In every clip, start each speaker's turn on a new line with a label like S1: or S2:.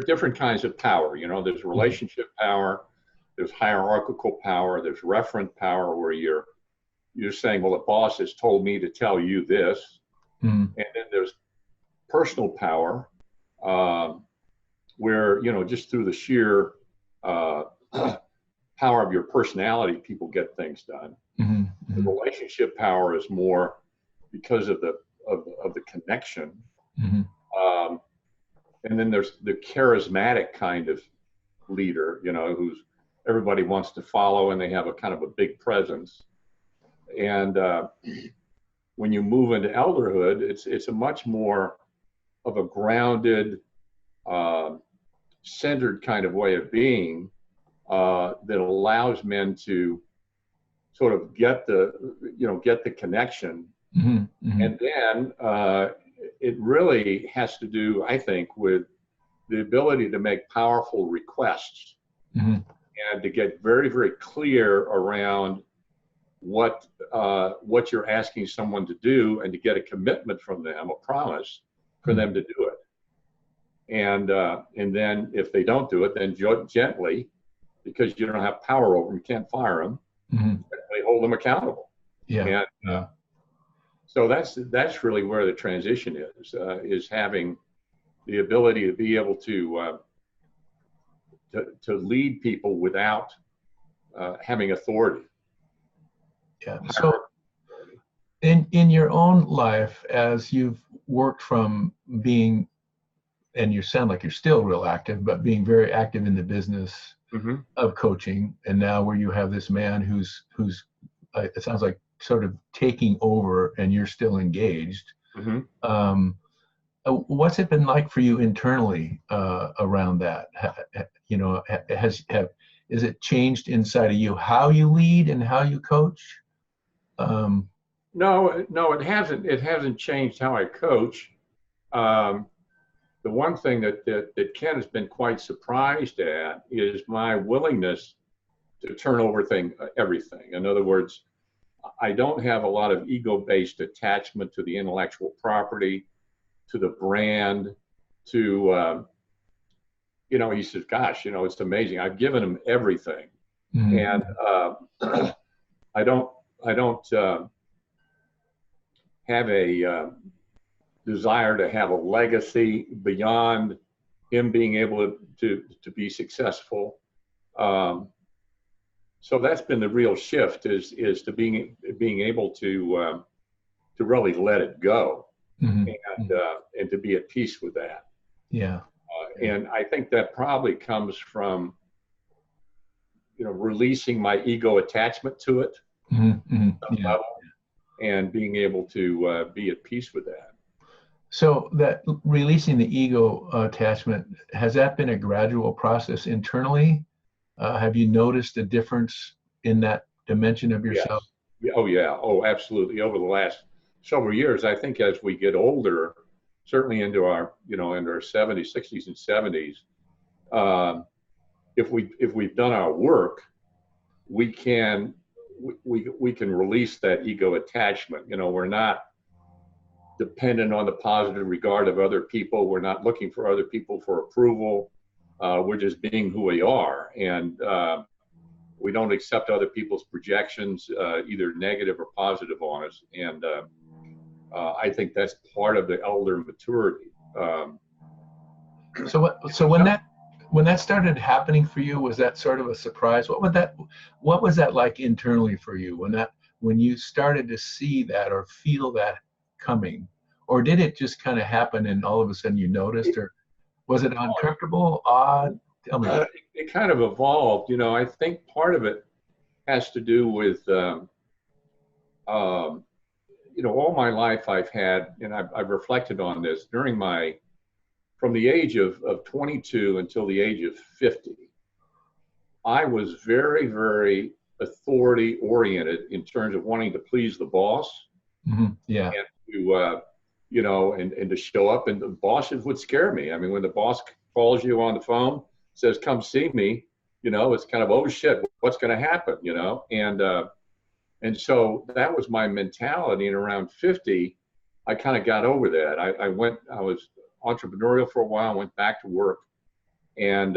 S1: are different kinds of power. You know, there's relationship power, there's hierarchical power, there's referent power, where you're saying, well, the boss has told me to tell you this. And then there's personal power, where, you know, just through the sheer power of your personality, people get things done. The relationship power is more because of the connection. And then there's the charismatic kind of leader, you know, who's everybody wants to follow, and they have a kind of a big presence. And when you move into elderhood, it's a much more of a grounded, centered kind of way of being, that allows men to sort of get the connection. And then it really has to do, I think, with the ability to make powerful requests, and to get very, very clear around what you're asking someone to do, and to get a commitment from them, a promise for them to do it. And then if they don't do it, then gently, because you don't have power over them, you can't fire them, they hold them accountable. So that's really where the transition is having the ability to be able to lead people without having authority.
S2: So in your own life, as you've worked from being, and you sound like you're still real active, but being very active in the business of coaching, and now where you have this man who's it sounds like sort of taking over, and you're still engaged. What's it been like for you internally around that? You know, is it changed inside of you how you lead and how you coach?
S1: No, it hasn't. It hasn't changed how I coach. The one thing that Ken has been quite surprised at is my willingness to turn over everything. In other words, I don't have a lot of ego-based attachment to the intellectual property, to the brand, to, you know, he says, gosh, you know, it's amazing. I've given him everything. And I don't have a desire to have a legacy beyond him being able to be successful. So that's been the real shift, is to being able to really let it go, and to be at peace with that. And I think that probably comes from, you know, releasing my ego attachment to it, and being able to be at peace with that.
S2: So that releasing the ego attachment, has that been a gradual process internally? Have you noticed a difference in that dimension of yourself?
S1: Yes. Oh, yeah. Oh, absolutely. Over the last several years, I think as we get older, certainly into our 70s, 60s, and 70s, if we've done our work, we can release that ego attachment. You know, we're not dependent on the positive regard of other people. We're not looking for other people for approval. We're just being who we are, and we don't accept other people's projections, either negative or positive, on us. And I think that's part of the elder maturity.
S2: So when that started happening for you, was that sort of a surprise? What was that like internally for you when you started to see that or feel that coming, or did it just kind of happen and all of a sudden you noticed, or was it uncomfortable, odd? Tell me.
S1: It kind of evolved. You know, I think part of it has to do with, you know, all my life I've had, and I've reflected on this, from the age of 22 until the age of 50, I was very, very authority oriented in terms of wanting to please the boss. And to, you know, and to show up, and the bosses would scare me. I mean, when the boss calls you on the phone, says, come see me, you know, it's kind of, oh shit, what's going to happen, you know? And so that was my mentality. And around 50, I kind of got over that. I was entrepreneurial for a while, went back to work, and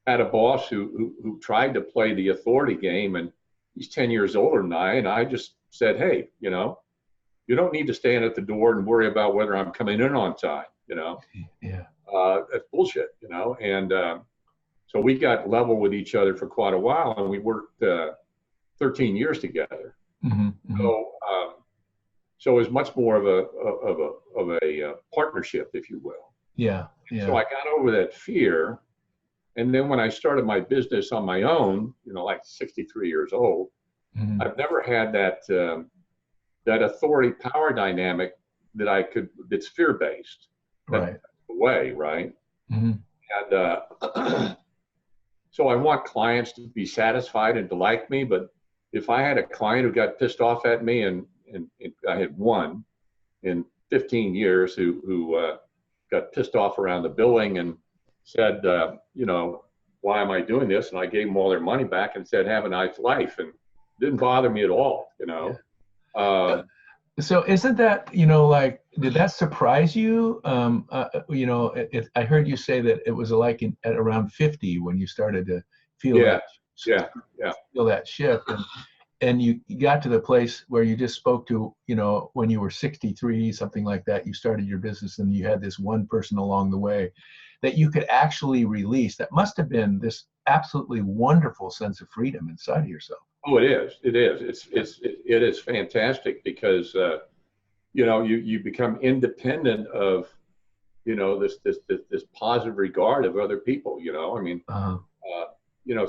S1: had a boss who tried to play the authority game, and he's 10 years older than I, and I just said, hey, you know, you don't need to stand at the door and worry about whether I'm coming in on time, you know.
S2: Yeah.
S1: That's bullshit, you know. And so we got level with each other for quite a while, and we worked 13 years together.
S2: Mm-hmm, mm-hmm.
S1: So it was much more of a partnership, if you will.
S2: Yeah, yeah.
S1: So I got over that fear, and then when I started my business on my own, you know, like 63 years old,
S2: Mm-hmm.
S1: I've never had that authority power dynamic that's fear based.
S2: Right.
S1: Way, right?
S2: Mm-hmm.
S1: And so I want clients to be satisfied and to like me, but if I had a client who got pissed off at me, and I had one in 15 years who got pissed off around the building and said, you know, why am I doing this? And I gave them all their money back and said, have a nice life. And it didn't bother me at all, you know.
S2: Yeah. So isn't that, you know, like, did that surprise you? You know, I heard you say that it was like at around 50 when you started to feel feel that shift, and you got to the place where you just spoke to, you know, when you were 63, something like that, you started your business and you had this one person along the way that you could actually release. That must have been this absolutely wonderful sense of freedom inside of yourself.
S1: Oh, it is. It is. It is fantastic because you know, you become independent of, you know, this positive regard of other people. You know, I mean, you know,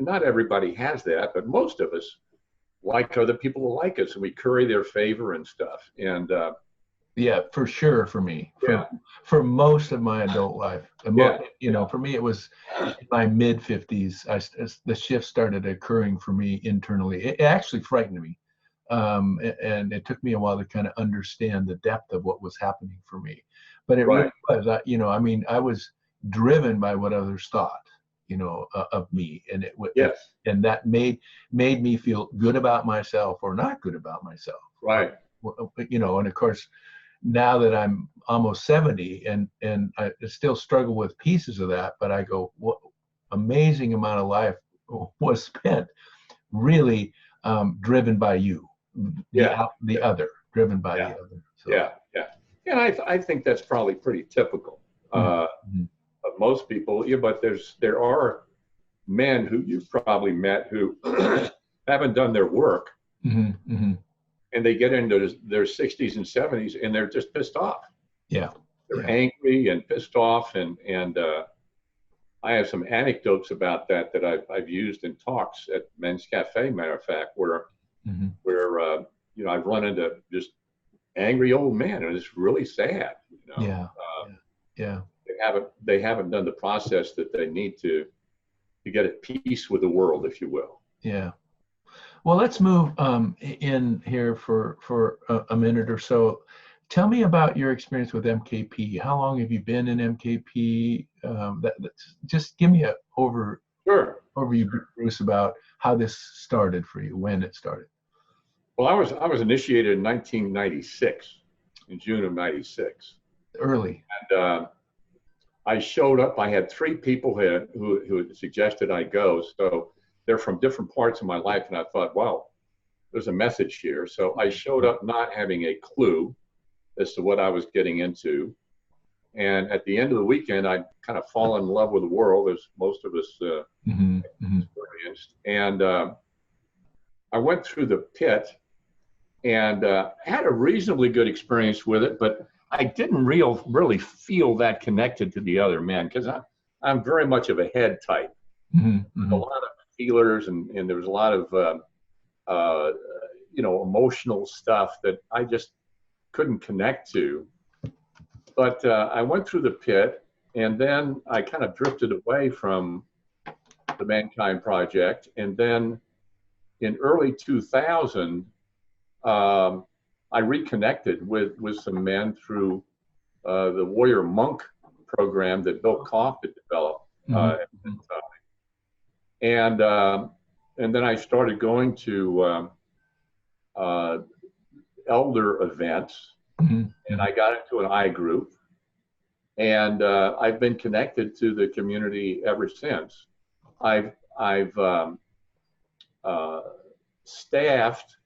S1: not everybody has that, but most of us like other people to like us, and we curry their favor and stuff. And
S2: yeah, for sure. For me,
S1: yeah.
S2: for most of my adult life, you know, for me, it was in my mid 50s. The shift started occurring for me internally. It actually frightened me, and it took me a while to kind of understand the depth of what was happening for me. But it really was. You know, I mean, I was driven by what others thought, you know, of me, and and that made me feel good about myself or not good about myself.
S1: Right.
S2: You know, and of course, now that I'm almost 70 and I still struggle with pieces of that, but I go, what amazing amount of life was spent really driven by you, the other, driven by the other. So.
S1: And I think that's probably pretty typical of most people. Yeah, but there are men who you've probably met who haven't done their work. And they get into their 60s and 70s and they're just pissed off.
S2: Yeah.
S1: They're angry and pissed off. And I have some anecdotes about that I've used in talks at Men's Cafe, matter of fact, where you know, I've run into just angry old men, and it's really sad. You know? They haven't done the process that they need to get at peace with the world, if you will.
S2: Yeah. Well, let's move in here for a minute or so. Tell me about your experience with MKP. How long have you been in MKP? Just give me an overview, Bruce, about how this started for you, when it started.
S1: Well, I was initiated in 1996, in June of '96.
S2: Early.
S1: And I showed up. I had 3 people who had suggested I go. So they're from different parts of my life, and I thought, wow, there's a message here. So I showed up not having a clue as to what I was getting into. And at the end of the weekend, I kind of fall in love with the world, as most of us experienced. And I went through the pit and had a reasonably good experience with it, but I didn't really feel that connected to the other men, because I'm very much of a head type. A lot of feelers, and there was a lot of you know, emotional stuff that I just couldn't connect to. But I went through the pit, and then I kind of drifted away from the Mankind Project. And then in early 2000, I reconnected with some men through the Warrior Monk program that Bill Koff had developed at the time. And then I started going to elder events, and I got into an I group. And I've been connected to the community ever since. I've staffed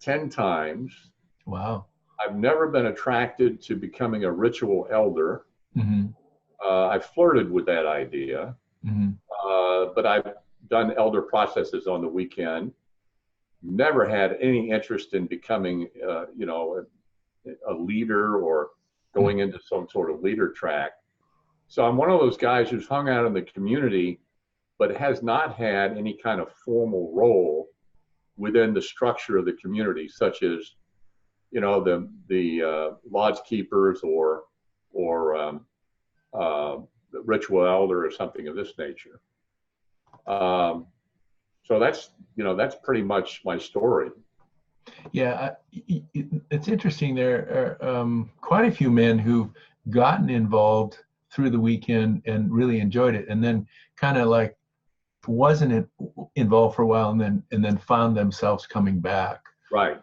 S1: 10 times.
S2: Wow.
S1: I've never been attracted to becoming a ritual elder.
S2: Mm-hmm.
S1: I've flirted with that idea,
S2: Mm-hmm.
S1: but I've done elder processes on the weekend. Never had any interest in becoming, a leader or going into some sort of leader track. So I'm one of those guys who's hung out in the community, but has not had any kind of formal role within the structure of the community, such as, the lodge keepers or the ritual elder or something of this nature. So that's pretty much my story.
S2: Yeah, it's interesting. There are quite a few men who've gotten involved through the weekend and really enjoyed it, and then kind of like wasn't involved for a while, and then found themselves coming back.
S1: Right.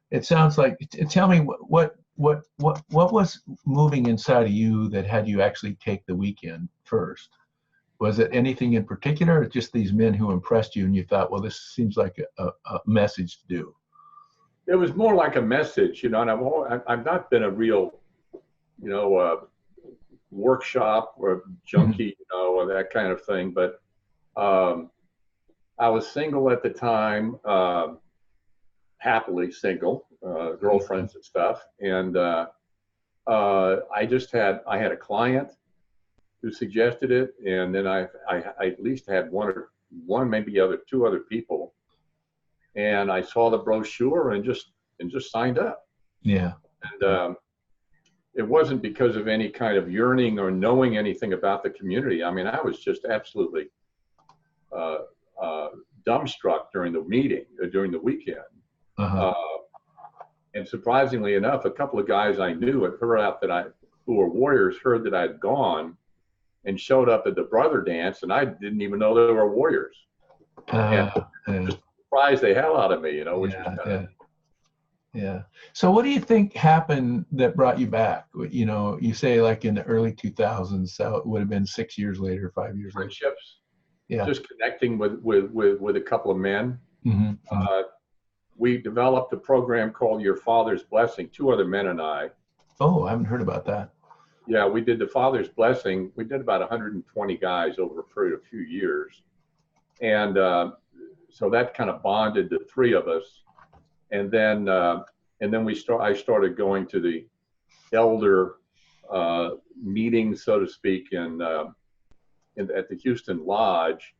S2: It sounds like. Tell me what was moving inside of you that had you actually take the weekend first? Was it anything in particular, or just these men who impressed you, and you thought, well, this seems like a message to do?
S1: It was more like a message, and I've not been a real, workshop or junkie, or that kind of thing. But I was single at the time, happily single, girlfriends and stuff, and I had a client who suggested it, and then I at least had one, maybe two other people. And I saw the brochure and just signed up.
S2: Yeah.
S1: And it wasn't because of any kind of yearning or knowing anything about the community. I mean, I was just absolutely dumbstruck during the weekend.
S2: Uh-huh.
S1: And surprisingly enough, a couple of guys I knew had who were warriors heard that I'd gone and showed up at the brother dance, and I didn't even know they were warriors. And just surprised the hell out of me, which was kind of.
S2: Yeah. So what do you think happened that brought you back? You say like in the early 2000s, so it would have been 6 years later, 5 years later.
S1: Friendships.
S2: Yeah.
S1: Just connecting with a couple of men.
S2: Mm-hmm.
S1: We developed a program called Your Father's Blessing, two other men and I.
S2: Oh, I haven't heard about that.
S1: Yeah, we did the Father's Blessing. We did about 120 guys over a period of a few years. And so that kind of bonded the three of us. And then I started going to the elder meetings, so to speak, at the Houston Lodge.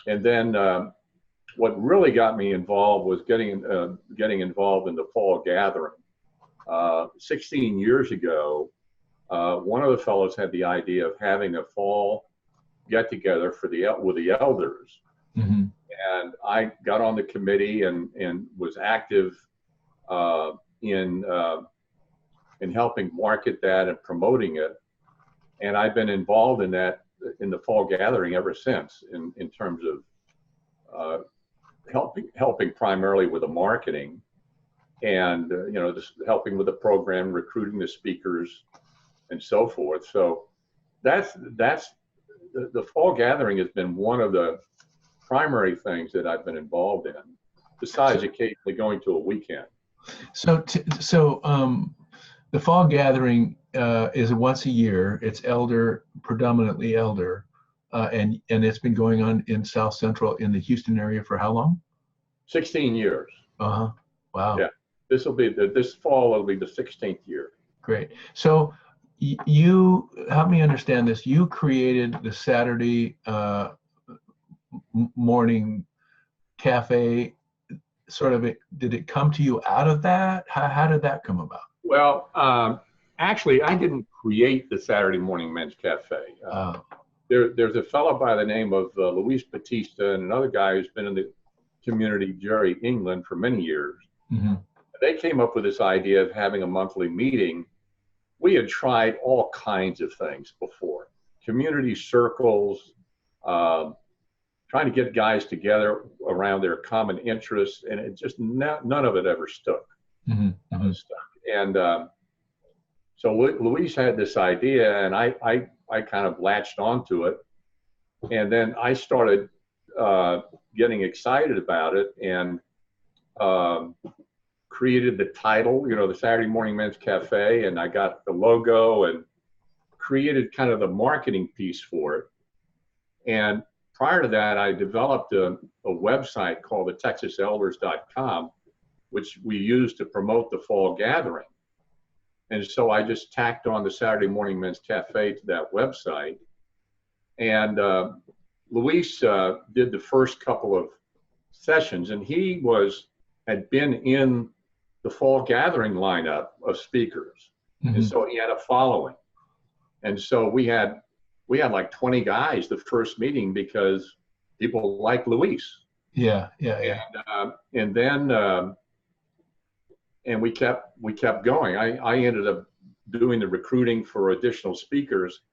S1: And then what really got me involved was getting involved in the fall gathering. 16 years ago, one of the fellows had the idea of having a fall get together with the elders.
S2: Mm-hmm.
S1: And I got on the committee and was active in helping market that and promoting it. And I've been involved in the fall gathering ever since, in terms of helping primarily with the marketing, and just helping with the program, recruiting the speakers, and so forth. So that's the fall gathering has been one of the primary things that I've been involved in, besides occasionally going to a weekend.
S2: So the fall gathering is once a year. It's predominantly elder, and it's been going on in South Central in the Houston area for how long?
S1: 16 years.
S2: Uh-huh. Wow.
S1: Yeah. This fall will be the 16th year.
S2: Great. So you help me understand this. You created the Saturday morning cafe. Sort of did it come to you out of that? How did that come about?
S1: Well, actually, I didn't create the Saturday Morning Men's Cafe. There's a fellow by the name of Luis Batista and another guy who's been in the community, Jerry England, for many years.
S2: Mm-hmm.
S1: They came up with this idea of having a monthly meeting. We had tried all kinds of things before, community circles, trying to get guys together around their common interests, and it just none of it ever stuck.
S2: Mm-hmm. Mm-hmm.
S1: And So Luis had this idea, and I kind of latched onto it. And then I started getting excited about it, and created the title, the Saturday Morning Men's Cafe, and I got the logo and created kind of the marketing piece for it. And prior to that, I developed a website called the TexasElders.com, which we used to promote the fall gathering. And so I just tacked on the Saturday Morning Men's Cafe to that website. And Luis did the first couple of sessions, and he had been in the fall gathering lineup of speakers. Mm-hmm. And so he had a following. And so we had like 20 guys the first meeting because people like Luis.
S2: Yeah.
S1: And then we kept going. I ended up doing the recruiting for additional speakers.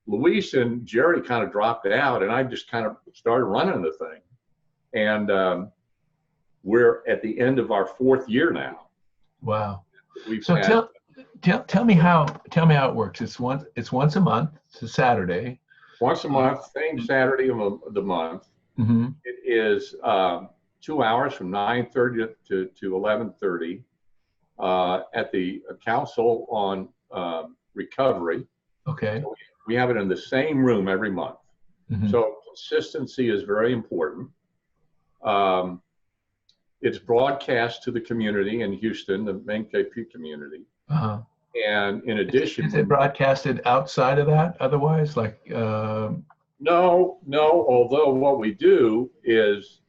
S1: Luis and Jerry kind of dropped out, and I just kind of started running the thing. And we're at the end of our 4th year now.
S2: Wow. So tell me how it works. It's once a month. It's a Saturday.
S1: Once a month, same Saturday of the month. Mm-hmm. It is 2 hours from 9:30 to 11:30 at the Council on Recovery.
S2: Okay.
S1: So we have it in the same room every month. Mm-hmm. So consistency is very important. It's broadcast to the community in Houston, the main KP community. Uh-huh. And in addition,
S2: is it broadcasted outside of that otherwise? Like
S1: No. Although what we do is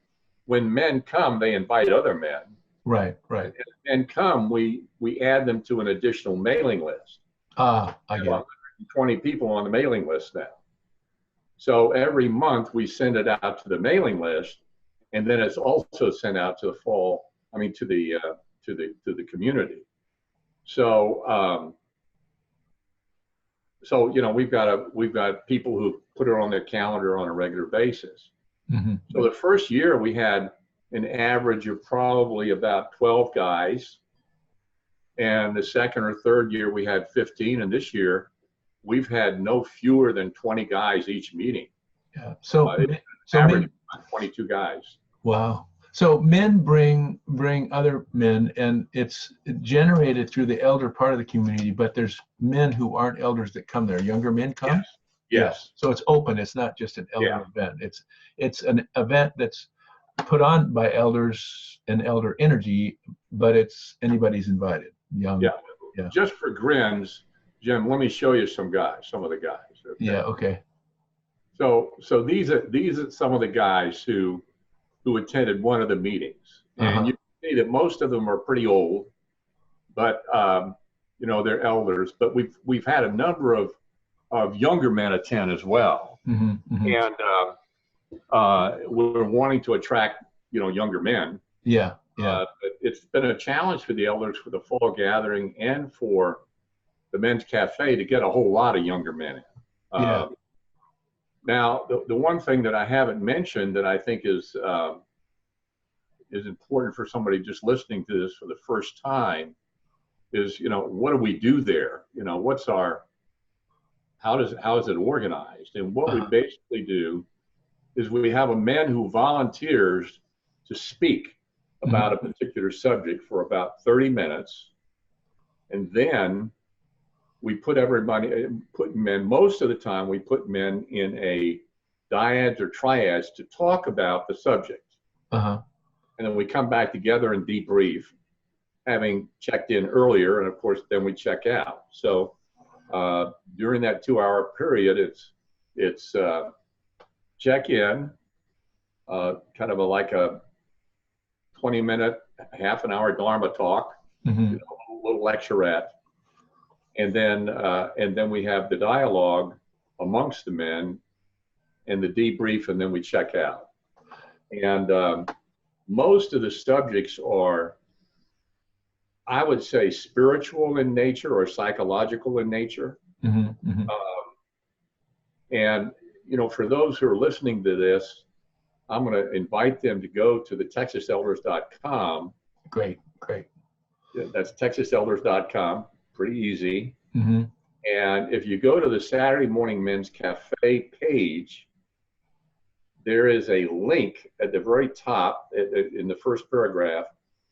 S1: when men come, they invite other men.
S2: Right.
S1: And men come, we add them to an additional mailing list.
S2: I get it.
S1: 20 people on the mailing list now. So every month we send it out to the mailing list, and then it's also sent out to the community. So we've got people who put it on their calendar on a regular basis. Mm-hmm. So the first year we had an average of probably about 12 guys, and the second or third year we had 15, and this year we've had no fewer than 20 guys each meeting.
S2: Yeah. So
S1: average 22 guys.
S2: Wow. So men bring other men, and it's generated through the elder part of the community, but there's men who aren't elders that come there. Younger men come?
S1: Yes.
S2: Yeah. So it's open. It's not just an elder event. It's an event that's put on by elders and elder energy, but anybody's invited. Young.
S1: Yeah. Just for grins, Jim, let me show you some of the guys. Okay?
S2: Yeah, okay.
S1: So these are some of the guys who attended one of the meetings. And you can see that most of them are pretty old, but they're elders. But we've had a number of younger men attend as well. Mm-hmm, mm-hmm. And we're wanting to attract younger men.
S2: Yeah.
S1: But it's been a challenge for the elders for the fall gathering and for the men's cafe to get a whole lot of younger men in. Now, the one thing that I haven't mentioned that I think is important for somebody just listening to this for the first time is, what do we do there? How is it organized? And what we basically do is we have a man who volunteers to speak about a particular subject for about 30 minutes. And then we put men, most of the time we put men in a dyads or triads to talk about the subject. And then we come back together and debrief, having checked in earlier, and of course then we check out. So during that 2-hour period, it's check in, kind of like a 20-minute, half an hour Dharma talk, a little lecturette. And then we have the dialogue amongst the men and the debrief, and then we check out. And most of the subjects are, I would say, spiritual in nature or psychological in nature. And for those who are listening to this, I'm going to invite them to go to the TexasElders.com.
S2: Great.
S1: That's TexasElders.com. Pretty easy.
S2: Mm-hmm.
S1: And if you go to the Saturday Morning Men's Cafe page, there is a link at the very top in the first paragraph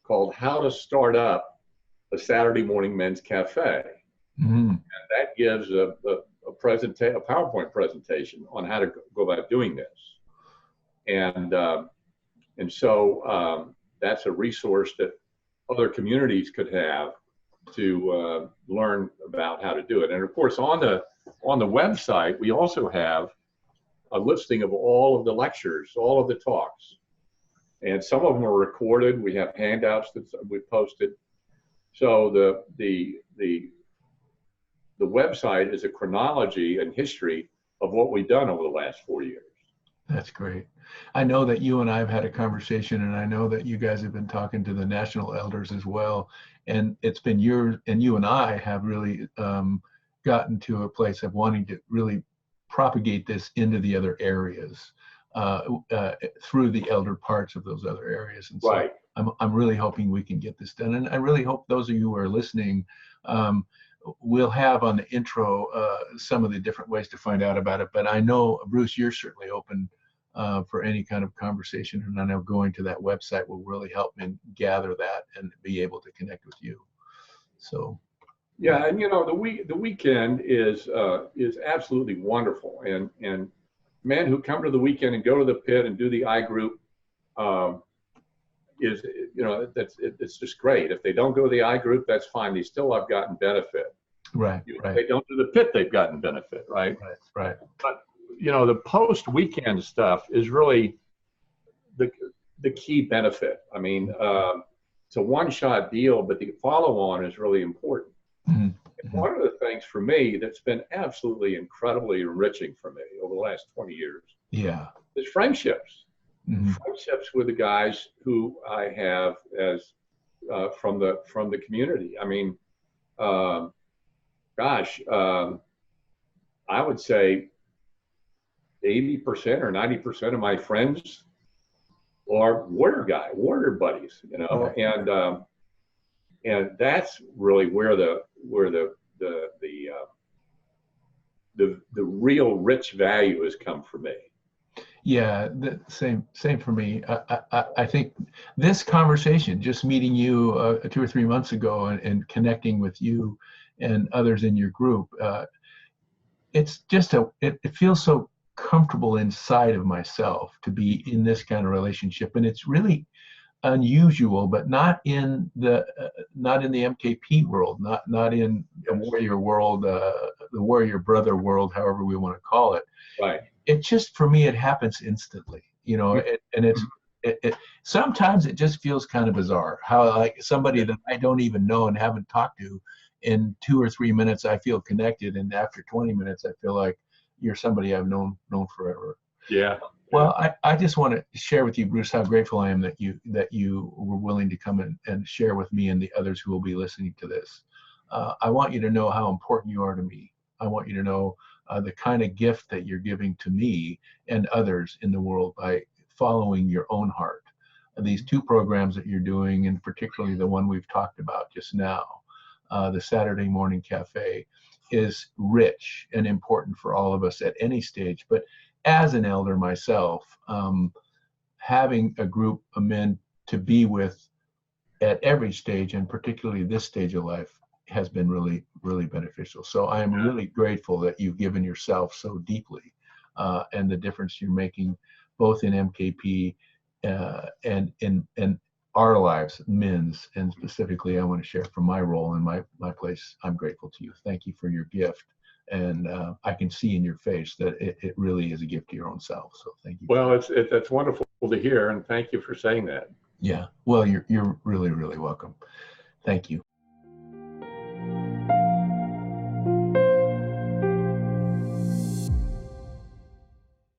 S1: called How to Start Up a Saturday Morning Men's Cafe.
S2: Mm-hmm.
S1: And that gives a PowerPoint presentation on how to go about doing this. And so that's a resource that other communities could have to learn about how to do it. And of course, on the website, we also have a listing of all of the lectures, all of the talks. And some of them are recorded. We have handouts that we posted. So the website is a chronology and history of what we've done over the last 4 years.
S2: That's great. I know that you and I have had a conversation, and I know that you guys have been talking to the national elders as well. And it's been you and I have really gotten to a place of wanting to really propagate this into the other areas through the elder parts of those other areas. And so
S1: right.
S2: I'm really hoping we can get this done. And I really hope those of you who are listening we'll have on the intro some of the different ways to find out about it. But I know, Bruce, you're certainly open for any kind of conversation. And I know going to that website will really help me gather that and be able to connect with you. So.
S1: Yeah, and the weekend is absolutely wonderful. And men who come to the weekend and go to the pit and do the I group it's just great. If they don't go to the I group, that's fine. They still have gotten benefit.
S2: Right.
S1: If they don't do the pit, they've gotten benefit. Right.
S2: Right.
S1: But the post weekend stuff is really the key benefit. I mean, it's a one-shot deal, but the follow-on is really important. Mm-hmm. One of the things for me that's been absolutely incredibly enriching for me over the last 20 years is friendships. Mm-hmm. Friendships with the guys who I have as from the community. I mean, I would say 80% or 90% of my friends are warrior buddies, right. And that's really where the real rich value has come for me.
S2: Yeah, the same for me. I think this conversation, just meeting you 2 or 3 months ago and connecting with you and others in your group, it's just it feels so comfortable inside of myself to be in this kind of relationship, and it's really unusual, but not in the MKP world, not in the warrior world, the warrior brother world, however we want to call it.
S1: Right.
S2: It just, for me, it happens instantly, and it sometimes it just feels kind of bizarre how, like, somebody that I don't even know and haven't talked to, in 2 or 3 minutes I feel connected, and after 20 minutes I feel like you're somebody I've known forever.
S1: Yeah.
S2: Well, I just want to share with you, Bruce, how grateful I am that you were willing to come in and share with me and the others who will be listening to this. I want you to know how important you are to me. I want you to know the kind of gift that you're giving to me and others in the world by following your own heart. These 2 programs that you're doing, and particularly the one we've talked about just now, the Saturday Morning Cafe, is rich and important for all of us at any stage. But as an elder myself, having a group of men to be with at every stage, and particularly this stage of life, has been really, really beneficial. So I am really grateful that you've given yourself so deeply, and the difference you're making both in MKP and in our lives, men's, and specifically I want to share from my role and my place. I'm grateful to you. Thank you for your gift. And I can see in your face that it really is a gift to your own self. So thank you.
S1: Well, that's wonderful to hear, and thank you for saying that.
S2: Yeah. Well, you're really, really welcome. Thank you.